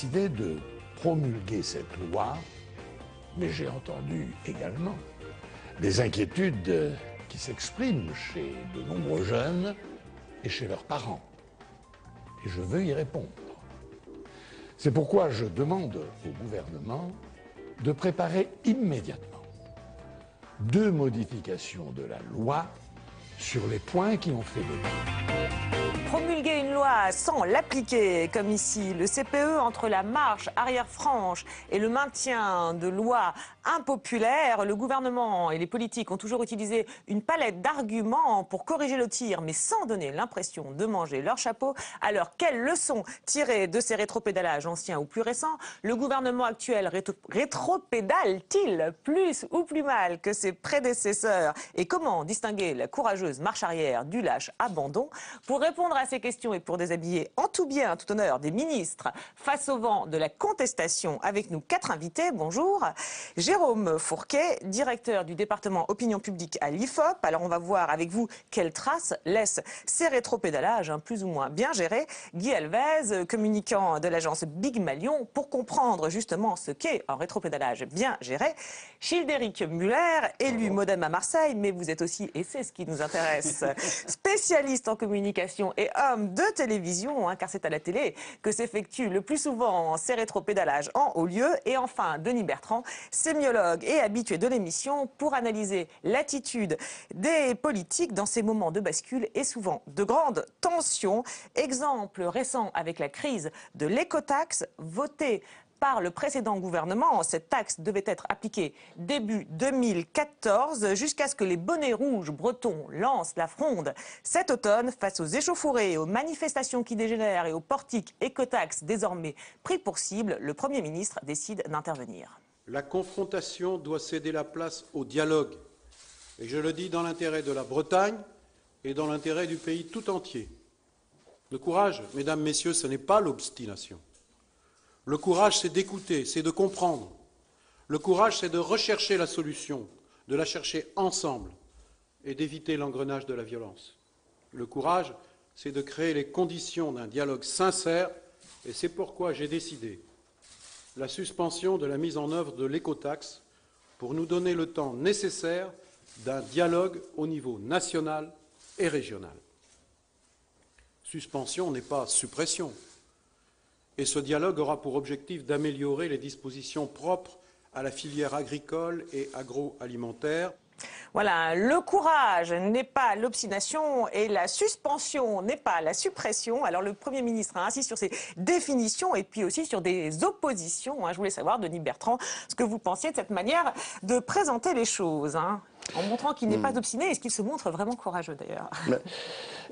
décidé de promulguer cette loi, mais j'ai entendu également des inquiétudes qui s'expriment chez de nombreux jeunes et chez leurs parents. Et je veux y répondre. C'est pourquoi je demande au gouvernement de préparer immédiatement 2 modifications de la loi sur les points qui ont fait débat. Promulguer une loi sans l'appliquer, comme ici, le CPE entre la marche arrière-franche et le maintien de lois impopulaires, le gouvernement et les politiques ont toujours utilisé une palette d'arguments pour corriger le tir, mais sans donner l'impression de manger leur chapeau. Alors, quelles leçons tirer de ces rétropédalages anciens ou plus récents? Le gouvernement actuel rétropédale-t-il plus ou plus mal que ses prédécesseurs? Et comment distinguer la courageuse marche arrière du lâche abandon? Pour répondre à ces questions et pour déshabiller en tout bien, tout honneur des ministres face au vent de la contestation, avec nous 4 invités. Bonjour. Jérôme Fourquet, directeur du département opinion publique à l'IFOP. Alors on va voir avec vous quelles traces laissent ces rétropédalages plus ou moins bien gérés. Guy Alvez, communicant de l'agence Big Malion, pour comprendre justement ce qu'est un rétropédalage bien géré. Childéric Muller, élu MoDem à Marseille, mais vous êtes aussi, et c'est ce qui nous intéresse, spécialiste en communication et homme de télévision, car c'est à la télé que s'effectuent le plus souvent ces rétropédalages en haut lieu. Et enfin, Denis Bertrand, sémiologue et habitué de l'émission, pour analyser l'attitude des politiques dans ces moments de bascule et souvent de grande tension. Exemple récent avec la crise de l'écotaxe votée par le précédent gouvernement. Cette taxe devait être appliquée début 2014 jusqu'à ce que les bonnets rouges bretons lancent la fronde cet automne face aux échauffourées, aux manifestations qui dégénèrent et aux portiques écotaxe désormais pris pour cible. Le Premier ministre décide d'intervenir. La confrontation doit céder la place au dialogue. Et je le dis dans l'intérêt de la Bretagne et dans l'intérêt du pays tout entier. Le courage, mesdames, messieurs, ce n'est pas l'obstination. Le courage, c'est d'écouter, c'est de comprendre. Le courage, c'est de rechercher la solution, de la chercher ensemble et d'éviter l'engrenage de la violence. Le courage, c'est de créer les conditions d'un dialogue sincère et c'est pourquoi j'ai décidé la suspension de la mise en œuvre de l'écotaxe pour nous donner le temps nécessaire d'un dialogue au niveau national et régional. Suspension n'est pas suppression. Et ce dialogue aura pour objectif d'améliorer les dispositions propres à la filière agricole et agroalimentaire. Voilà, le courage n'est pas l'obstination et la suspension n'est pas la suppression. Alors le Premier ministre insiste sur ces définitions et puis aussi sur des oppositions. Je voulais savoir, Denis Bertrand, ce que vous pensiez de cette manière de présenter les choses, en montrant qu'il n'est pas obstiné. Est-ce qu'il se montre vraiment courageux d'ailleurs?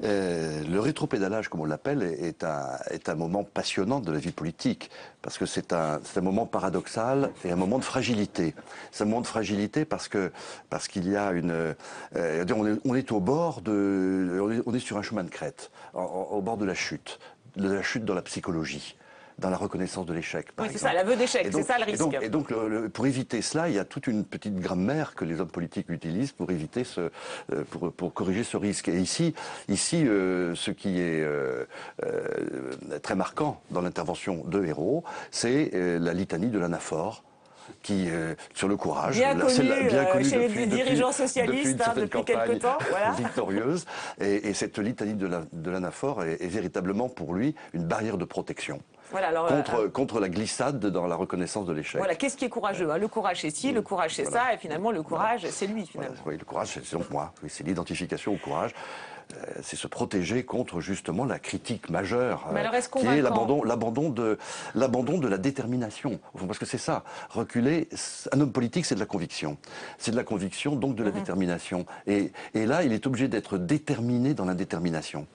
Le rétropédalage, comme on l'appelle, est un moment passionnant de la vie politique, parce que c'est un moment paradoxal et un moment de fragilité. C'est un moment de fragilité parce qu'il y a on est au bord on est sur un chemin de crête, au bord de la chute dans la psychologie, dans la reconnaissance de l'échec. Oui, c'est ça, l'aveu d'échec, c'est ça le risque. Et donc, pour éviter cela, il y a toute une petite grammaire que les hommes politiques utilisent pour éviter pour corriger ce risque. Et ici, ce qui est très marquant dans l'intervention de Hérault, c'est la litanie de l'anaphore, qui sur le courage, bien connu chez les dirigeants socialistes depuis quelque temps, voilà. Victorieuse, et cette litanie de l'anaphore est véritablement pour lui une barrière de protection. Voilà, alors, contre la glissade dans la reconnaissance de l'échec. Voilà, qu'est-ce qui est courageux? Le courage c'est ci, le courage c'est ça, et finalement le courage c'est lui finalement. Voilà, oui, le courage c'est donc moi, oui, c'est l'identification au courage. C'est se protéger contre justement la critique majeure, qui est l'abandon de la détermination. Parce que c'est ça, reculer, un homme politique c'est de la conviction. C'est de la conviction, donc de la détermination. Et là, il est obligé d'être déterminé dans l'indétermination.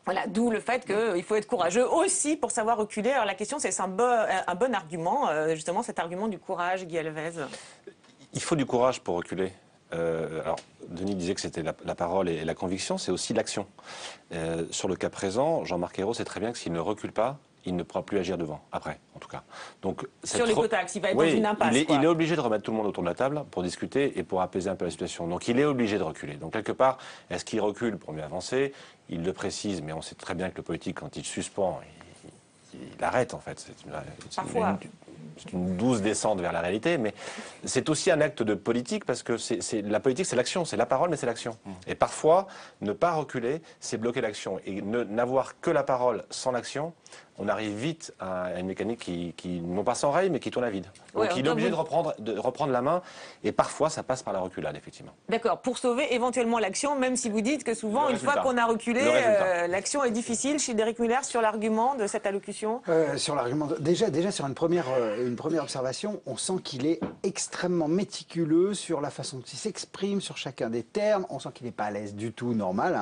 Voilà, d'où le fait qu'il faut être courageux aussi pour savoir reculer. Alors la question, c'est un bon argument, justement cet argument du courage, Guy Alvez. Il faut du courage pour reculer. Alors, Denis disait que c'était la parole et la conviction, c'est aussi l'action. Sur le cas présent, Jean-Marc Ayrault sait très bien que s'il ne recule pas, il ne pourra plus agir devant, après, en tout cas. Donc, sur l'écotaxe, il va être dans une impasse. Il est obligé de remettre tout le monde autour de la table pour discuter et pour apaiser un peu la situation. Donc il est obligé de reculer. Donc quelque part, est-ce qu'il recule pour mieux avancer? Il le précise, mais on sait très bien que le politique, quand il suspend, il arrête en fait. Parfois. C'est une douce descente vers la réalité, mais c'est aussi un acte de politique parce que la politique, c'est l'action, c'est la parole, mais c'est l'action. Et parfois, ne pas reculer, c'est bloquer l'action. Et n'avoir que la parole sans l'action, on arrive vite à une mécanique qui non pas s'enraye, mais qui tourne à vide. Donc Ouais, il est obligé de reprendre la main, et parfois ça passe par la reculade, effectivement. D'accord, pour sauver éventuellement l'action, même si vous dites que souvent, une fois qu'on a reculé, l'action est difficile. Chez Derek Muller, sur l'argument de cette allocution Sur l'argument, déjà sur une première observation, on sent qu'il est extrêmement méticuleux sur la façon dont il s'exprime, sur chacun des termes. On sent qu'il n'est pas à l'aise du tout, normal,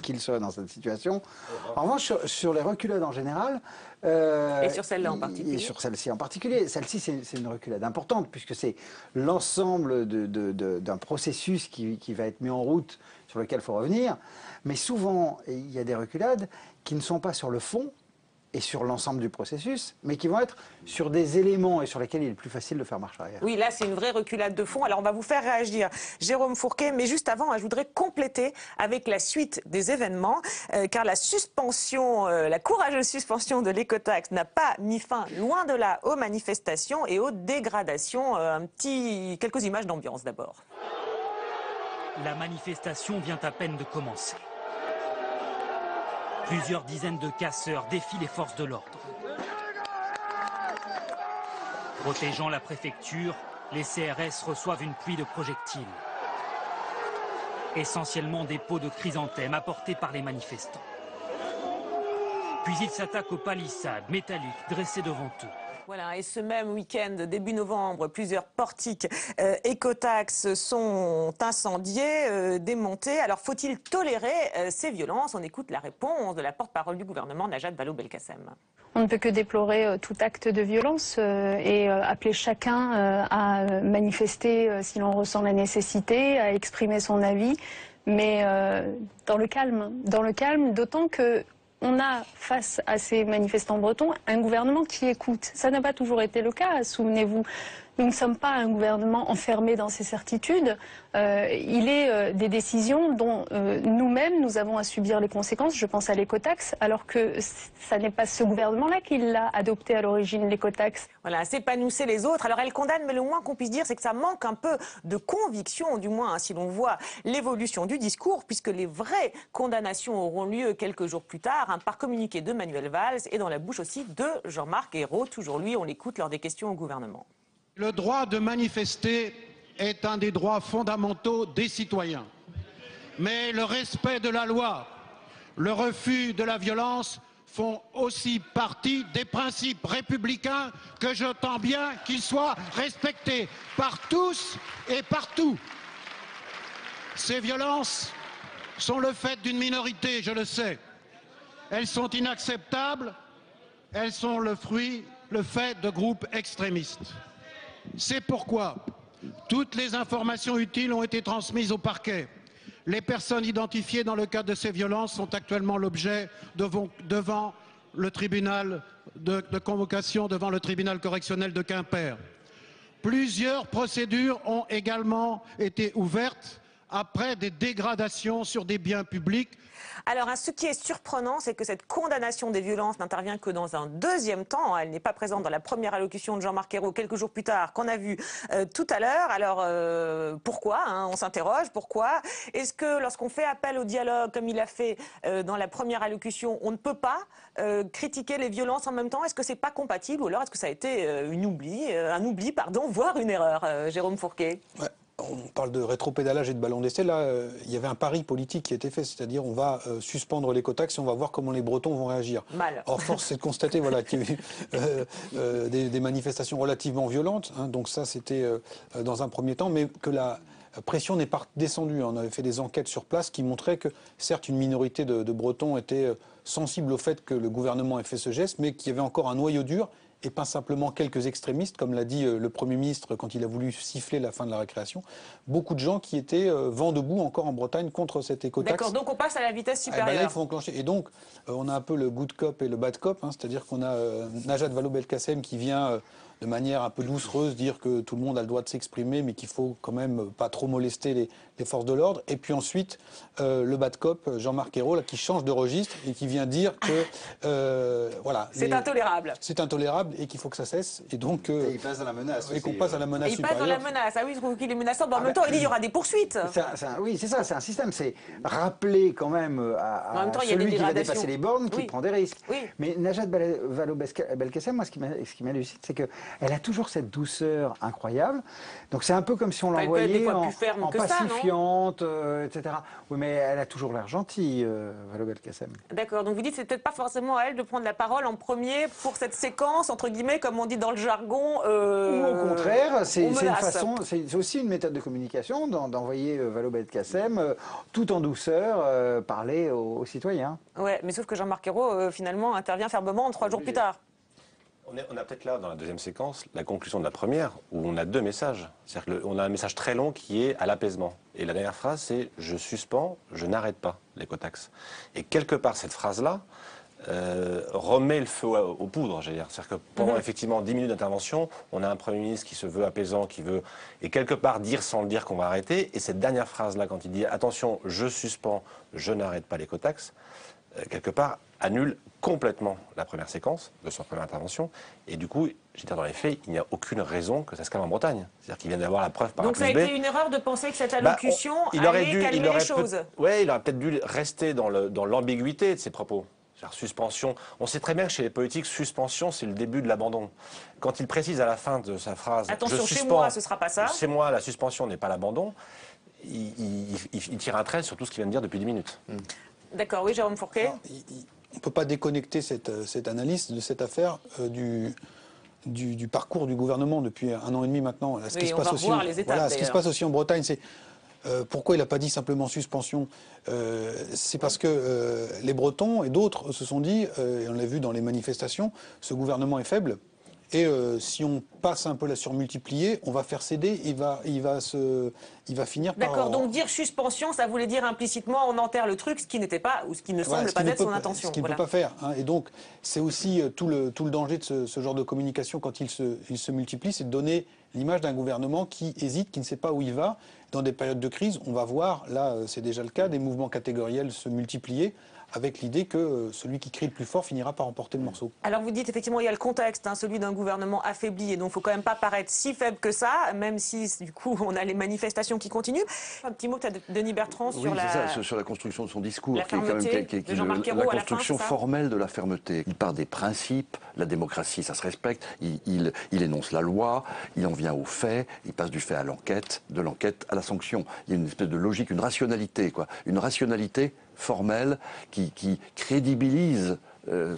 qu'il serait dans cette situation. En revanche, sur les reculades en général... et sur celle-là en particulier. Et sur celle-ci en particulier. Celle-ci, c'est une reculade importante, puisque c'est l'ensemble d'un processus qui va être mis en route, sur lequel il faut revenir. Mais souvent, il y a des reculades qui ne sont pas sur le fond et sur l'ensemble du processus, mais qui vont être sur des éléments et sur lesquels il est plus facile de faire marche arrière. Oui, là, c'est une vraie reculade de fond. Alors, on va vous faire réagir, Jérôme Fourquet. Mais juste avant, je voudrais compléter avec la suite des événements, car la courageuse suspension de l'écotaxe n'a pas mis fin, loin de là, aux manifestations et aux dégradations. Quelques images d'ambiance, d'abord. La manifestation vient à peine de commencer. Plusieurs dizaines de casseurs défient les forces de l'ordre. Protégeant la préfecture, les CRS reçoivent une pluie de projectiles. Essentiellement des pots de chrysanthème apportés par les manifestants. Puis ils s'attaquent aux palissades métalliques dressées devant eux. Voilà, et ce même week-end, début novembre, plusieurs portiques écotaxe sont incendiés, démontés. Alors, faut-il tolérer ces violences? On écoute la réponse de la porte-parole du gouvernement, Najat Vallaud-Belkacem. On ne peut que déplorer tout acte de violence et appeler chacun à manifester si l'on ressent la nécessité, à exprimer son avis, mais dans le calme, d'autant que on a, face à ces manifestants bretons, un gouvernement qui écoute. Ça n'a pas toujours été le cas, souvenez-vous. Nous ne sommes pas un gouvernement enfermé dans ses certitudes. Il est des décisions dont nous-mêmes, nous avons à subir les conséquences. Je pense à l'écotaxe, alors que ça n'est pas ce gouvernement-là qui l'a adopté à l'origine, l'écotaxe. Voilà, c'est pas nous, c'est les autres. Alors elle condamne, mais le moins qu'on puisse dire, c'est que ça manque un peu de conviction, du moins, si l'on voit l'évolution du discours, puisque les vraies condamnations auront lieu quelques jours plus tard, par communiqué de Manuel Valls et dans la bouche aussi de Jean-Marc Ayrault. Toujours lui, on l'écoute lors des questions au gouvernement. Le droit de manifester est un des droits fondamentaux des citoyens. Mais le respect de la loi, le refus de la violence font aussi partie des principes républicains que je tends bien qu'ils soient respectés par tous et partout. Ces violences sont le fait d'une minorité, je le sais. Elles sont inacceptables, elles sont le fait de groupes extrémistes. C'est pourquoi toutes les informations utiles ont été transmises au parquet. Les personnes identifiées dans le cadre de ces violences sont actuellement l'objet devant le tribunal de convocation, devant le tribunal correctionnel de Quimper. Plusieurs procédures ont également été ouvertes après des dégradations sur des biens publics. Alors, ce qui est surprenant, c'est que cette condamnation des violences n'intervient que dans un deuxième temps. Elle n'est pas présente dans la première allocution de Jean-Marc Ayrault, quelques jours plus tard, qu'on a vu tout à l'heure. Alors, pourquoi on s'interroge, pourquoi? Est-ce que lorsqu'on fait appel au dialogue, comme il a fait dans la première allocution, on ne peut pas critiquer les violences en même temps? Est-ce que c'est pas compatible, ou alors est-ce que ça a été un oubli, voire une erreur, Jérôme Fourquet? Ouais. On parle de rétropédalage et de ballon d'essai. Là, il y avait un pari politique qui a été fait, c'est-à-dire on va suspendre l'écotaxe et on va voir comment les Bretons vont réagir. Mal. Or, force est de constater qu'il y a eu des manifestations relativement violentes. Donc ça, c'était dans un premier temps, mais que la pression n'est pas descendue. On avait fait des enquêtes sur place qui montraient que, certes, une minorité de Bretons était sensible au fait que le gouvernement ait fait ce geste, mais qu'il y avait encore un noyau dur et pas simplement quelques extrémistes, comme l'a dit le Premier ministre quand il a voulu siffler la fin de la récréation. Beaucoup de gens qui étaient vent debout encore en Bretagne contre cette écotaxe. D'accord, donc on passe à la vitesse supérieure. Là, il faut enclencher. Et donc, on a un peu le good cop et le bad cop, c'est-à-dire qu'on a Najat Vallaud-Belkacem qui vient de manière un peu doucereuse, dire que tout le monde a le droit de s'exprimer, mais qu'il faut quand même pas trop molester les forces de l'ordre. Et puis ensuite, le bad cop Jean-Marc Ayrault, là, qui change de registre et qui vient dire que voilà, c'est intolérable. C'est intolérable et qu'il faut que ça cesse. Et donc, et il passe à la menace. Et qu'on passe à la menace il supérieure. passe dans la menace. Ah oui, je trouve qu'il est menaçant. En même temps, il dit il y aura des poursuites. Oui, c'est ça, c'est un système. C'est rappeler quand même à même temps, celui qui va dépasser les bornes qu'il prend des risques. Oui. Mais Najat Vallaud-Belkacem, moi, ce qui m'hallucine, c'est qu'elle a toujours cette douceur incroyable. Donc c'est un peu comme si on l'envoyait en pacifiante, etc. Oui, mais elle a toujours l'air gentille, Vallaud-Belkacem. D'accord, donc vous dites que c'est peut-être pas forcément à elle de prendre la parole en premier pour cette séquence, entre guillemets, comme on dit dans le jargon. Ou au contraire, c'est aussi une méthode de communication d'envoyer Vallaud-Belkacem tout en douceur parler aux citoyens. Ouais, mais sauf que Jean-Marc Ayrault finalement intervient fermement 3 jours plus tard. On a peut-être là, dans la deuxième séquence, la conclusion de la première, où on a 2 messages. C'est-à-dire qu'on a un message très long qui est à l'apaisement. Et la dernière phrase, c'est « je suspends, je n'arrête pas l'écotaxe ». Et quelque part, cette phrase-là remet le feu aux poudres, j'allais dire. C'est-à-dire que pendant effectivement 10 minutes d'intervention, on a un Premier ministre qui se veut apaisant, qui veut, et quelque part dire sans le dire qu'on va arrêter. Et cette dernière phrase-là, quand il dit « attention, je suspends, je n'arrête pas l'écotaxe », quelque part, annule complètement la première séquence de sa première intervention. Et du coup, je veux dire, dans les faits, il n'y a aucune raison que ça se calme en Bretagne. C'est-à-dire qu'il vient d'avoir la preuve par A plus B. Donc ça a été une erreur de penser que cette allocution allait calmer les choses. Oui, il aurait peut-être dû rester dans l'ambiguïté de ses propos. Suspension. On sait très bien que chez les politiques, suspension, c'est le début de l'abandon. Quand il précise à la fin de sa phrase « attention, je suspends, chez moi, ce sera pas ça », chez moi, la suspension n'est pas l'abandon, il tire un trait sur tout ce qu'il vient de dire depuis 10 minutes. D'accord, oui, Jérôme Fourquet. On ne peut pas déconnecter cette analyse de cette affaire du parcours du gouvernement depuis 1 an et demi maintenant. Ce qui se passe aussi en Bretagne, c'est pourquoi il n'a pas dit simplement suspension. C'est parce que les Bretons et d'autres se sont dit, et on l'a vu dans les manifestations, ce gouvernement est faible. Et si on passe un peu la surmultiplier, on va faire céder, il va finir par... D'accord, donc dire suspension, ça voulait dire implicitement on enterre le truc, ce qui n'était pas, ou ce qui ne semble pas être son intention. Ce qu'il ne peut pas faire. Hein. Et donc, c'est aussi tout le danger de ce genre de communication quand il se multiplie, c'est de donner l'image d'un gouvernement qui hésite, qui ne sait pas où il va. Dans des périodes de crise, on va voir, là c'est déjà le cas, des mouvements catégoriels se multiplier, avec l'idée que celui qui crie le plus fort finira par emporter le morceau. Alors vous dites effectivement il y a le contexte, celui d'un gouvernement affaibli, et donc il ne faut quand même pas paraître si faible que ça, même si du coup on a les manifestations qui continuent. Un petit mot peut-être Denis Bertrand sur sur la construction de son discours, la construction formelle de la fermeté. Il part des principes, la démocratie ça se respecte, il énonce la loi, il en vient aux faits, il passe du fait à l'enquête, de l'enquête à la sanction. Il y a une espèce de logique, une rationalité, une rationalité formelle qui crédibilise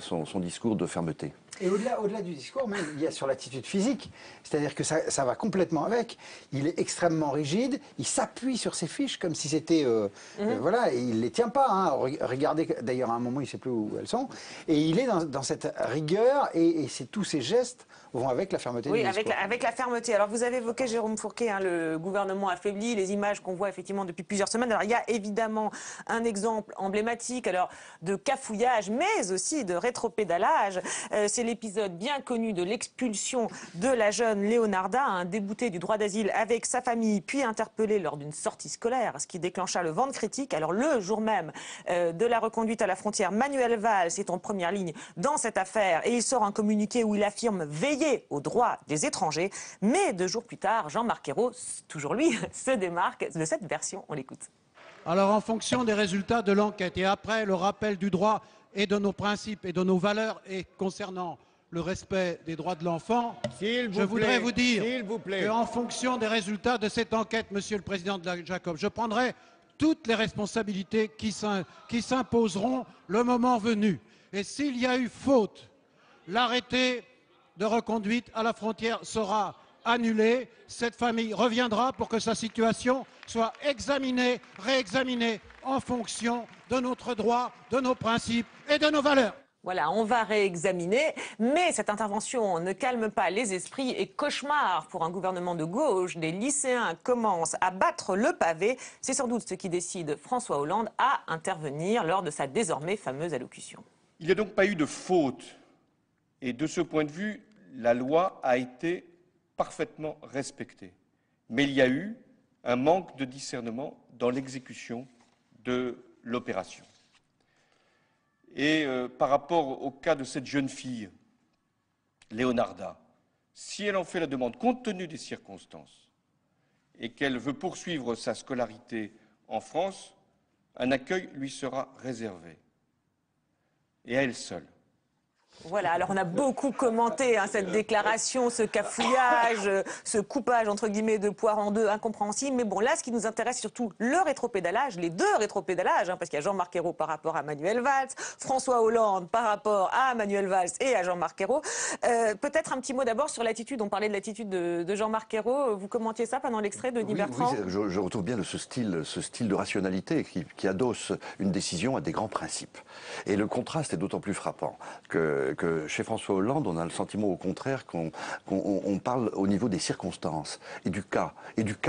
son discours de fermeté. Et au-delà du discours, même, il y a sur l'attitude physique, c'est-à-dire que ça va complètement avec. Il est extrêmement rigide, il s'appuie sur ses fiches comme si c'était... voilà, et il ne les tient pas. Hein. Regardez, d'ailleurs, à un moment, il ne sait plus où elles sont. Et il est dans cette rigueur, et tous ses gestes vont avec la fermeté du discours. Oui, avec la fermeté. Alors, vous avez évoqué, Jérôme Fourquet, le gouvernement affaibli, les images qu'on voit effectivement depuis plusieurs semaines. Alors, il y a évidemment un exemple emblématique de cafouillage, mais aussi de rétropédalage. C'est l'épisode bien connu de l'expulsion de la jeune Leonarda, un débouté du droit d'asile avec sa famille, puis interpellé lors d'une sortie scolaire, ce qui déclencha le vent de critique. Alors, le jour même de la reconduite à la frontière, Manuel Valls est en première ligne dans cette affaire et il sort un communiqué où il affirme veiller aux droits des étrangers. Mais 2 jours plus tard, Jean-Marc Ayrault, toujours lui, se démarque de cette version. On l'écoute. Alors, en fonction des résultats de l'enquête et après le rappel du droit et de nos principes et de nos valeurs et concernant le respect des droits de l'enfant, je voudrais vous dire qu'en fonction des résultats de cette enquête, Monsieur le Président de la Jacob, je prendrai toutes les responsabilités qui s'imposeront le moment venu. Et s'il y a eu faute, l'arrêté de reconduite à la frontière sera annulé. Cette famille reviendra pour que sa situation soit examinée, réexaminée en fonction de notre droit, de nos principes et de nos valeurs. Voilà, on va réexaminer, mais cette intervention ne calme pas les esprits et cauchemar pour un gouvernement de gauche. Des lycéens commencent à battre le pavé. C'est sans doute ce qui décide François Hollande à intervenir lors de sa désormais fameuse allocution. Il n'y a donc pas eu de faute. Et de ce point de vue, la loi a été parfaitement respectée. Mais il y a eu un manque de discernement dans l'exécution de l'opération. Et par rapport au cas de cette jeune fille, Leonarda, si elle en fait la demande compte tenu des circonstances et qu'elle veut poursuivre sa scolarité en France, un accueil lui sera réservé. Et à elle seule. Voilà, alors on a beaucoup commenté cette déclaration, ce cafouillage, ce coupage entre guillemets de poire en deux, incompréhensible. Mais bon, là, ce qui nous intéresse surtout, le rétropédalage, les deux rétropédalages, parce qu'il y a Jean-Marc Ayrault par rapport à Manuel Valls, François Hollande par rapport à Manuel Valls et à Jean-Marc Ayrault. Peut-être un petit mot d'abord sur l'attitude. On parlait de l'attitude de Jean-Marc Ayrault. Vous commentiez ça pendant l'extrait de Denis Bertrand. Oui, je retrouve bien ce style de rationalité qui adosse une décision à des grands principes. Et le contraste est d'autant plus frappant que chez François Hollande, on a le sentiment au contraire qu'on parle au niveau des circonstances et du cas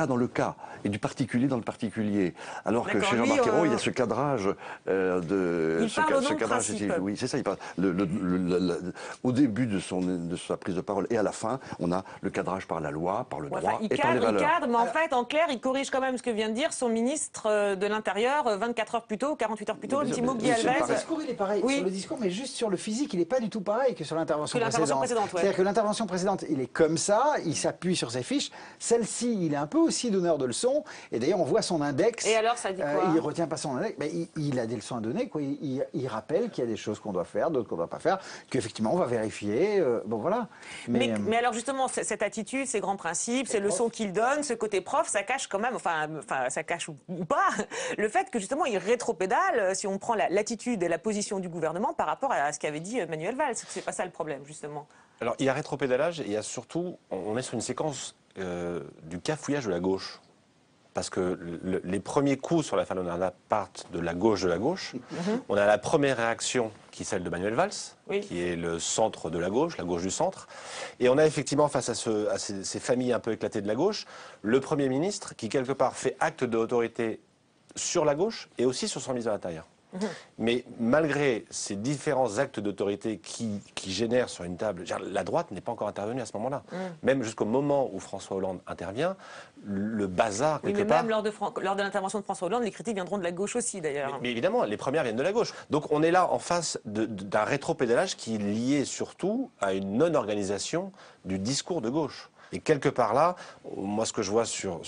dans le cas, et du particulier dans le particulier. Alors que chez Jean-Marc Ayrault, il y a ce cadrage Oui, c'est ça, il parle. Au début de sa prise de parole et à la fin, on a le cadrage par la loi, par le droit et par les valeurs. Il cadre, mais en fait, en clair, il corrige quand même ce que vient de dire son ministre de l'Intérieur 24 heures plus tôt, 48 heures plus tôt, Thibault Guy-Alves. Le discours, il est pareil. Sur le discours, mais juste sur le physique, il n'est pas du tout pareil que sur l'intervention précédente. C'est-à-dire que l'intervention précédente, il est comme ça, il s'appuie sur ses fiches. Celle-ci, il est un peu aussi donneur de leçons. Et d'ailleurs, on voit son index. Et alors, ça dit quoi? Il ne retient pas son index. Mais il a des leçons à donner. Quoi. Il rappelle qu'il y a des choses qu'on doit faire, d'autres qu'on ne doit pas faire, qu'effectivement, on va vérifier. Bon, voilà. Mais alors, justement, cette attitude, ces grands principes, ces leçons qu'il donne, ce côté prof, ça cache quand même, enfin ça cache ou pas, le fait que, justement, il rétropédale, si on prend l'attitude et la position du gouvernement par rapport à ce qu'avait dit Manuel Valls. C'est pas ça le problème, justement. Alors, il y a rétropédalage et il y a surtout, on est sur une séquence du cafouillage de la gauche. Parce que les premiers coups sur la Leonarda partent de la gauche. On a la première réaction qui est celle de Manuel Valls, qui est le centre de la gauche du centre. Et on a effectivement, face à ces familles un peu éclatées de la gauche, le Premier ministre qui, quelque part, fait acte d'autorité sur la gauche et aussi sur son ministre de l'Intérieur. Mais malgré ces différents actes d'autorité qui génèrent sur une table, la droite n'est pas encore intervenue à ce moment-là. Même jusqu'au moment où François Hollande intervient, le bazar, quelque part... Même lors de l'intervention de François Hollande, les critiques viendront de la gauche aussi, d'ailleurs. Mais évidemment, les premières viennent de la gauche. Donc on est là en face d'un rétropédalage qui est lié surtout à une non-organisation du discours de gauche. Et quelque part là, moi ce que je vois sur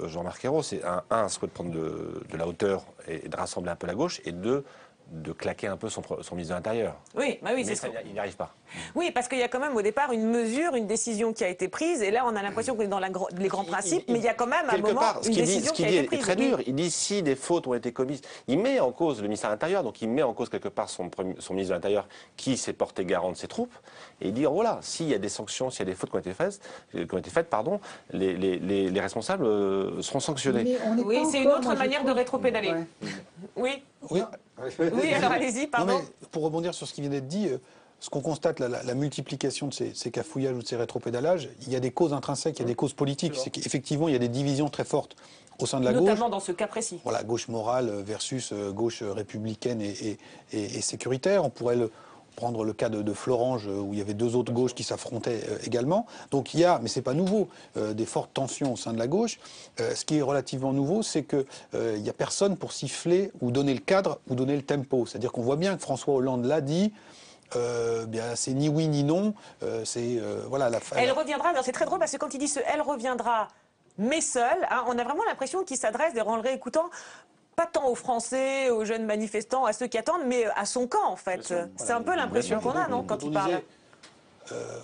Jean-Marc Ayrault, c'est un souhait de prendre de la hauteur et de rassembler un peu la gauche, et deux, de claquer un peu son ministre de l'Intérieur. Oui, bah oui, mais il n'y arrive pas. Oui, parce qu'il y a quand même au départ une mesure, une décision qui a été prise, et là on a l'impression qu'on est dans les grands principes, mais il y a quand même un moment une décision qui a été prise. Ce qui dit est très dur. Il dit si des fautes ont été commises, il met en cause le ministère de l'Intérieur, donc il met en cause quelque part son ministre de l'Intérieur qui s'est porté garant de ses troupes, et il dit voilà, s'il y a des sanctions, s'il y a des fautes qui ont été faites, les responsables seront sanctionnés. Oui, c'est une autre manière de rétropédaler. Oui. Oui, alors allez-y, pardon. Non, mais pour rebondir sur ce qui vient d'être dit, ce qu'on constate, la multiplication de ces cafouillages ou de ces rétropédalages, il y a des causes intrinsèques, il y a des causes politiques. C'est qu'effectivement, il y a des divisions très fortes au sein de la gauche. Notamment dans ce cas précis. Voilà, gauche morale versus gauche républicaine et sécuritaire. On pourrait prendre le cas de Florange, où il y avait deux autres gauches qui s'affrontaient également. Donc il y a, mais c'est pas nouveau, des fortes tensions au sein de la gauche. Ce qui est relativement nouveau, c'est qu'il n'y a personne pour siffler ou donner le cadre ou donner le tempo. C'est-à-dire qu'on voit bien que François Hollande l'a dit, c'est ni oui ni non. Voilà, elle reviendra, c'est très drôle parce que quand il dit elle reviendra, mais seule, on a vraiment l'impression qu'il s'adresse, en le réécoutant, pas tant aux Français, aux jeunes manifestants, à ceux qui attendent, mais à son camp, en fait. C'est un peu l'impression qu'on a, non, quand il parle.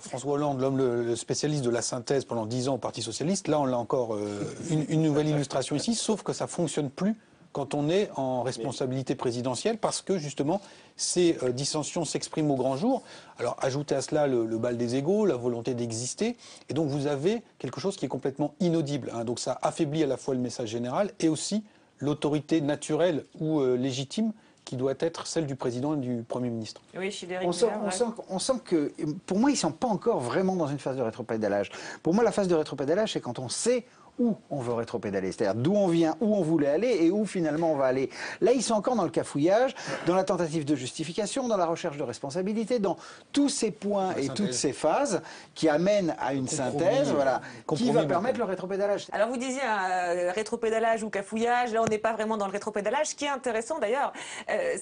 François Hollande, l'homme le spécialiste de la synthèse pendant 10 ans au Parti Socialiste, là on a encore une nouvelle illustration ici, sauf que ça ne fonctionne plus quand on est en responsabilité présidentielle, parce que justement ces dissensions s'expriment au grand jour. Alors ajoutez à cela le bal des égos, la volonté d'exister, et donc vous avez quelque chose qui est complètement inaudible. Donc ça affaiblit à la fois le message général et aussi l'autorité naturelle ou légitime qui doit être celle du président et du Premier ministre. Oui, on sent que, pour moi, ils ne sont pas encore vraiment dans une phase de rétropédalage. Pour moi, la phase de rétropédalage, c'est quand on sait où on veut rétropédaler, c'est-à-dire d'où on vient, où on voulait aller et où finalement on va aller. Là, ils sont encore dans le cafouillage, dans la tentative de justification, dans la recherche de responsabilité, dans tous ces points et toutes ces phases qui amènent à une synthèse, voilà, qui va permettre le rétropédalage. Alors vous disiez rétropédalage ou cafouillage, là on n'est pas vraiment dans le rétropédalage. Ce qui est intéressant d'ailleurs,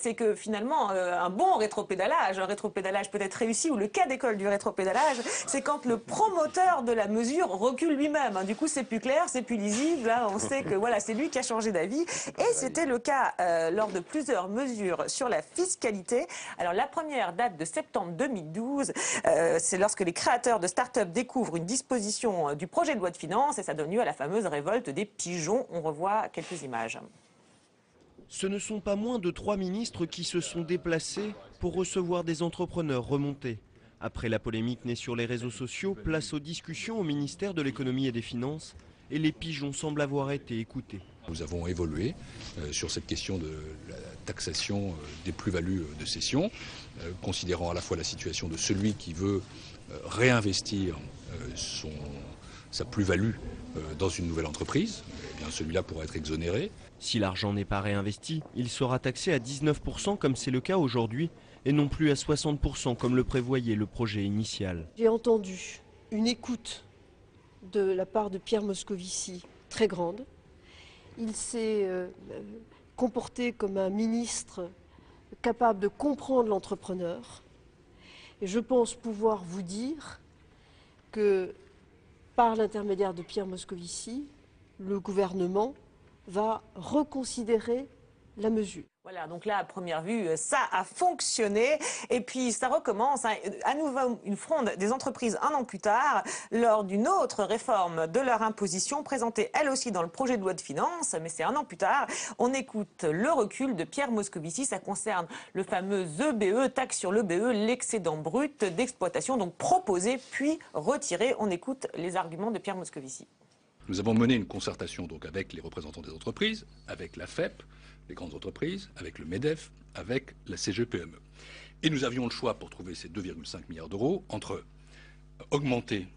c'est que finalement un bon rétropédalage, un rétropédalage peut-être réussi, ou le cas d'école du rétropédalage, c'est quand le promoteur de la mesure recule lui-même. Du coup c'est plus clair, c'est plus lisible, là on sait que voilà, c'est lui qui a changé d'avis. Et c'était le cas lors de plusieurs mesures sur la fiscalité. Alors la première date de septembre 2012, c'est lorsque les créateurs de start-up découvrent une disposition du projet de loi de finances et ça donne lieu à la fameuse révolte des pigeons. On revoit quelques images. Ce ne sont pas moins de 3 ministres qui se sont déplacés pour recevoir des entrepreneurs remontés. Après la polémique née sur les réseaux sociaux, place aux discussions au ministère de l'économie et des finances, et les pigeons semblent avoir été écoutés. Nous avons évolué sur cette question de la taxation des plus-values de cession, considérant à la fois la situation de celui qui veut réinvestir sa plus-value dans une nouvelle entreprise. Eh bien, celui-là pourra être exonéré. Si l'argent n'est pas réinvesti, il sera taxé à 19% comme c'est le cas aujourd'hui, et non plus à 60% comme le prévoyait le projet initial. J'ai entendu une écoute de la part de Pierre Moscovici très grande. Il s'est comporté comme un ministre capable de comprendre l'entrepreneur. Et je pense pouvoir vous dire que par l'intermédiaire de Pierre Moscovici, le gouvernement va reconsidérer la mesure. Voilà, donc là, à première vue, ça a fonctionné. Et puis, ça recommence, à nouveau une fronde des entreprises un an plus tard, lors d'une autre réforme de leur imposition, présentée elle aussi dans le projet de loi de finances, mais c'est un an plus tard. On écoute le recul de Pierre Moscovici. Ça concerne le fameux EBE, taxe sur l'EBE, l'excédent brut d'exploitation, donc proposé puis retiré. On écoute les arguments de Pierre Moscovici. Nous avons mené une concertation donc avec les représentants des entreprises, avec la FEP, les grandes entreprises, avec le MEDEF, avec la CGPME. Et nous avions le choix pour trouver ces 2,5 milliards d'euros entre augmenter,